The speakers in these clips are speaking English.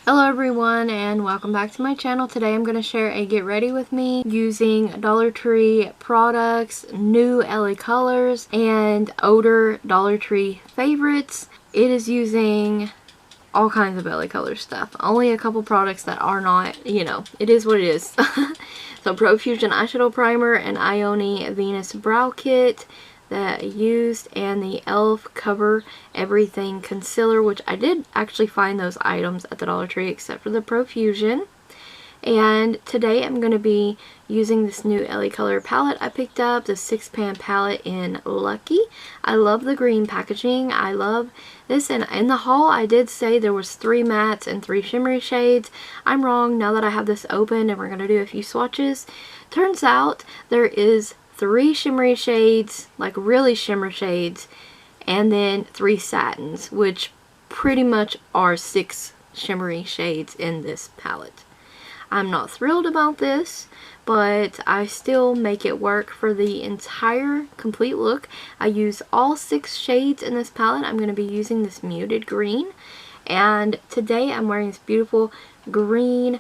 Hello everyone and welcome back to my channel. Today I'm going to share a get ready with me using DollarTree products, new LA colors, and older DollarTree favorites. It is using all kinds of LA color stuff. Only a couple products that are not, it is what it is. So Profusion eyeshadow primer and Ioni Venus brow kit that I used, and the e.l.f. Cover Everything concealer, which I did actually find those items at the Dollar Tree except for the Profusion. And today I'm going to be using this new LA color palette I picked up, the 6-pan palette in Lucky. I love the green packaging. I love this, and in the haul I did say there was 3 mattes and 3 shimmery shades. I'm wrong. Now that I have this open and we're going to do a few swatches, turns out there is 3 shimmery shades, like really shimmer shades, and then 3 satins, which pretty much are 6 shimmery shades in this palette. I'm not thrilled about this, but I still make it work for the entire complete look. I use all 6 shades in this palette. I'm going to be using this muted green, and today I'm wearing this beautiful green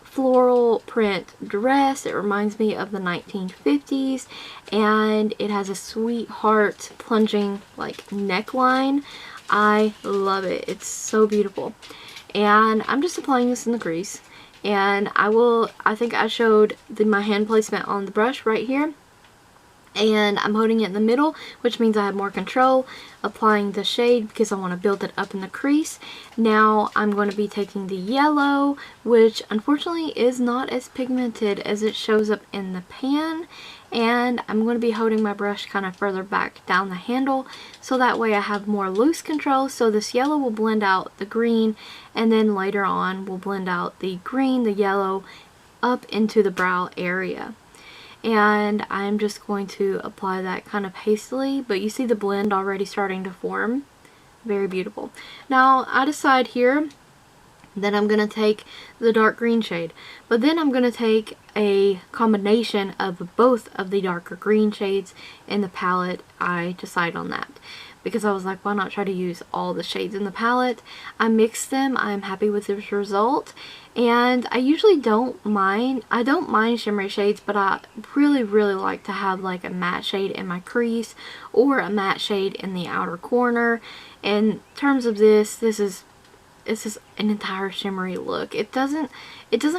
floral print dress. It reminds me of the 1950s, and it has a sweetheart plunging like neckline. I love it. It's so beautiful. And I'm just applying this in the crease, and I think I showed my hand placement on the brush right here, and I'm holding it in the middle, which means I have more control applying the shade because I want to build it up in the crease. Now I'm going to be taking the yellow, which unfortunately is not as pigmented as it shows up in the pan, and I'm going to be holding my brush kind of further back down the handle so that way I have more loose control. So this yellow will blend out the green, and then later on we'll blend out the green, the yellow, up into the brow area. And I'm just going to apply that kind of hastily, but you see the blend already starting to form. Very beautiful. Now I decide here that I'm going to take the dark green shade, but then I'm going to take a combination of both of the darker green shades in the palette. I decide on that because I was like, why not try to use all the shades in the palette? I mixed them. I'm happy with this result, and I usually don't mind shimmery shades, but I really like to have like a matte shade in my crease or a matte shade in the outer corner. In terms of this is an entire shimmery look. It doesn't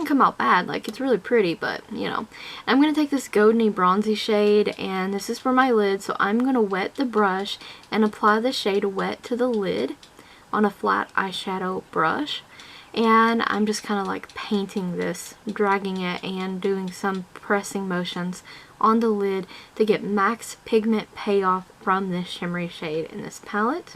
come out bad. Like, it's really pretty, but I'm going to take this goldeny bronzy shade, and this is for my lid, so I'm going to wet the brush and apply the shade wet to the lid on a flat eyeshadow brush. And I'm just kind of like painting this, dragging it, and doing some pressing motions on the lid to get max pigment payoff from this shimmery shade in this palette.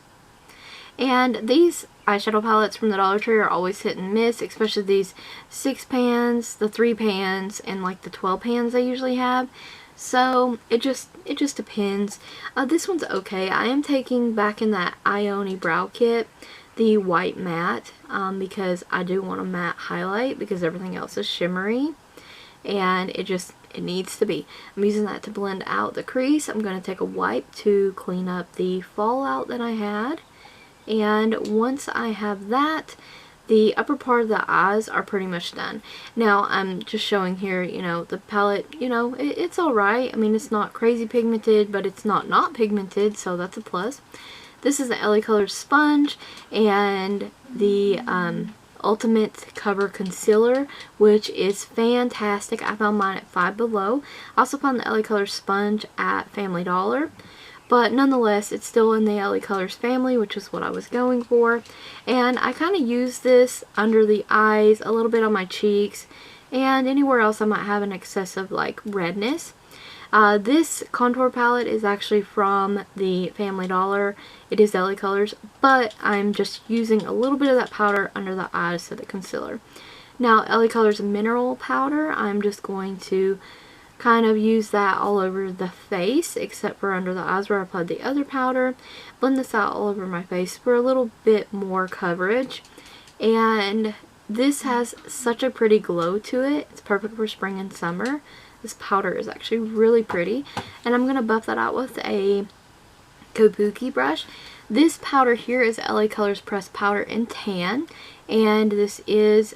And these eyeshadow palettes from the Dollar Tree are always hit and miss, especially these 6 pans, the 3 pans, and like the 12 pans I usually have. So it just depends. This one's okay. I am taking back in that Ioni brow kit the white matte because I do want a matte highlight because everything else is shimmery, and it needs to be. I'm using that to blend out the crease. I'm going to take a wipe to clean up the fallout that I had. And once I have that, the upper part of the eyes are pretty much done. Now I'm just showing here, the palette, it's alright. I mean, it's not crazy pigmented, but it's not pigmented, so that's a plus. This is the LA Colors sponge and the Ultimate Cover Concealer, which is fantastic. I found mine at Five Below. I also found the LA Colors sponge at Family Dollar. But nonetheless, it's still in the LA Colors family, which is what I was going for. And I kind of use this under the eyes, a little bit on my cheeks, and anywhere else I might have an excessive like redness. This contour palette is actually from the Family Dollar. It is LA Colors, but I'm just using a little bit of that powder under the eyes for the concealer. Now, LA Colors mineral powder, I'm just going to kind of use that all over the face, except for under the eyes where I applied the other powder. Blend this out all over my face for a little bit more coverage. And this has such a pretty glow to it. It's perfect for spring and summer. This powder is actually really pretty. And I'm going to buff that out with a kabuki brush. This powder here is LA Colors Pressed Powder in Tan, and this is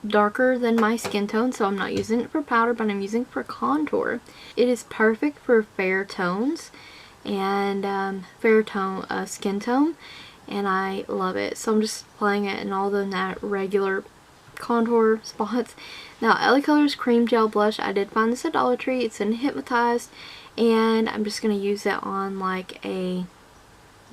darker than my skin tone, so I'm not using it for powder, but I'm using it for contour. It is perfect for fair tones and fair tone skin tone, and I love it. So I'm just applying it in all the regular contour spots. Now, LA Colors Cream Gel Blush, I did find this at DollarTree. It's in Hypnotized, and I'm just going to use it on like a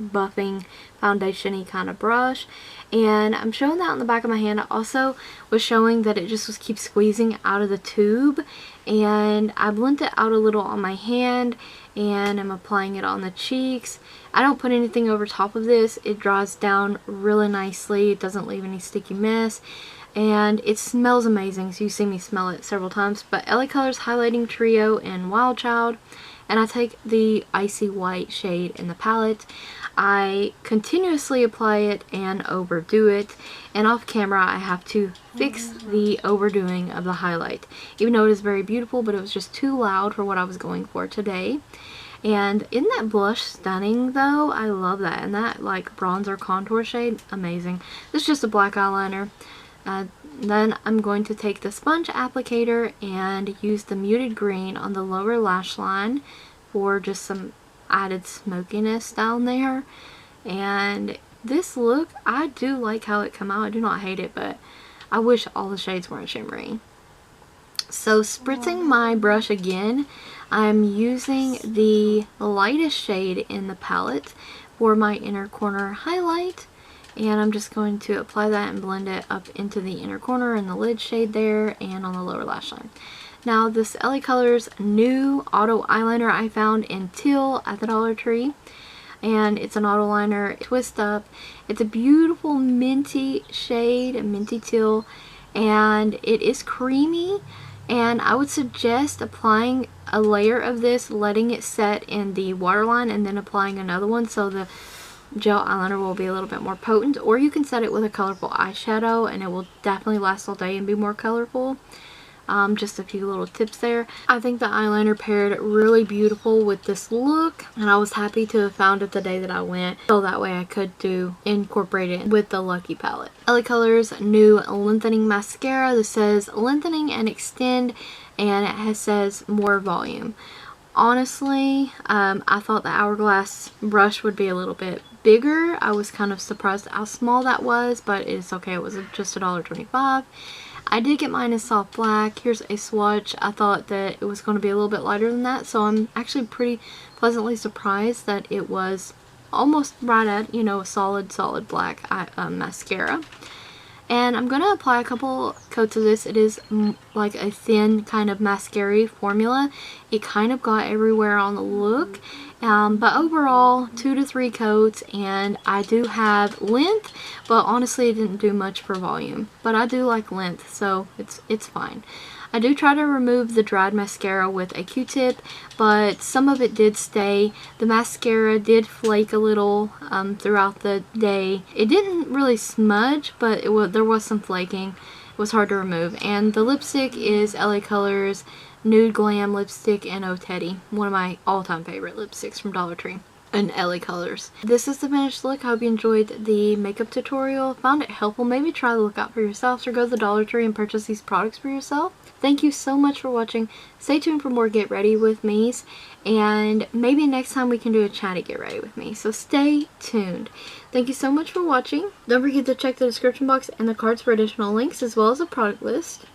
buffing foundation-y kind of brush, and I'm showing that on the back of my hand. I also was showing that it just keeps squeezing out of the tube, and I blend it out a little on my hand, and I'm applying it on the cheeks. I don't put anything over top of this. It dries down really nicely. It doesn't leave any sticky mess, and it smells amazing, so you see me smell it several times. But LA Colors Highlighting Trio in Wild Child, and I take the Icy White shade in the palette. I continuously apply it and overdo it, and off camera I have to fix the overdoing of the highlight. Even though it is very beautiful, but it was just too loud for what I was going for today. And isn't that blush stunning though? I love that. And that like bronzer contour shade, amazing. This is just a black eyeliner. Then I'm going to take the sponge applicator and use the muted green on the lower lash line for just some added smokiness down there. And this look, I do like how it came out. I do not hate it, but I wish all the shades weren't shimmery. So spritzing my brush again, I'm using the lightest shade in the palette for my inner corner highlight, and I'm just going to apply that and blend it up into the inner corner and the lid shade there and on the lower lash line. Now, this LA Colors new auto eyeliner I found in Teal at the DollarTree, and it's an auto liner twist up. It's a beautiful minty shade, a minty teal, and it is creamy, and I would suggest applying a layer of this, letting it set in the waterline, and then applying another one so the gel eyeliner will be a little bit more potent. Or you can set it with a colorful eyeshadow and it will definitely last all day and be more colorful. Just a few little tips there. I think the eyeliner paired really beautiful with this look, and I was happy to have found it the day that I went, so that way I could incorporate it with the Lucky palette. LA Colors new Lengthening Mascara. This says Lengthening and Extend, and it says more volume. Honestly, I thought the Hourglass brush would be a little bit bigger. I was kind of surprised how small that was, but it's okay. It was just $1.25. I did get mine in soft black. Here's a swatch. I thought that it was going to be a little bit lighter than that, so I'm actually pretty pleasantly surprised that it was almost right at, you know, a solid black mascara. And I'm going to apply a couple coats of this. It is like a thin kind of mascara formula. It kind of got everywhere on the look. But overall, 2 to 3 coats, and I do have length, but honestly it didn't do much for volume. But I do like length, so it's fine. I do try to remove the dried mascara with a Q-tip, but some of it did stay. The mascara did flake a little throughout the day. It didn't really smudge, but there was some flaking. It was hard to remove. And the lipstick is LA Colors Nude Glam lipstick in Oh Teddy, one of my all-time favorite lipsticks from DollarTree and LA Colors. This is the finished look. I hope you enjoyed the makeup tutorial. Found it helpful. Maybe try the look out for yourselves, or go to the DollarTree and purchase these products for yourself. Thank you so much for watching. Stay tuned for more Get Ready With Me's, and maybe next time we can do a chatty Get Ready With Me. So stay tuned. Thank you so much for watching. Don't forget to check the description box and the cards for additional links, as well as a product list.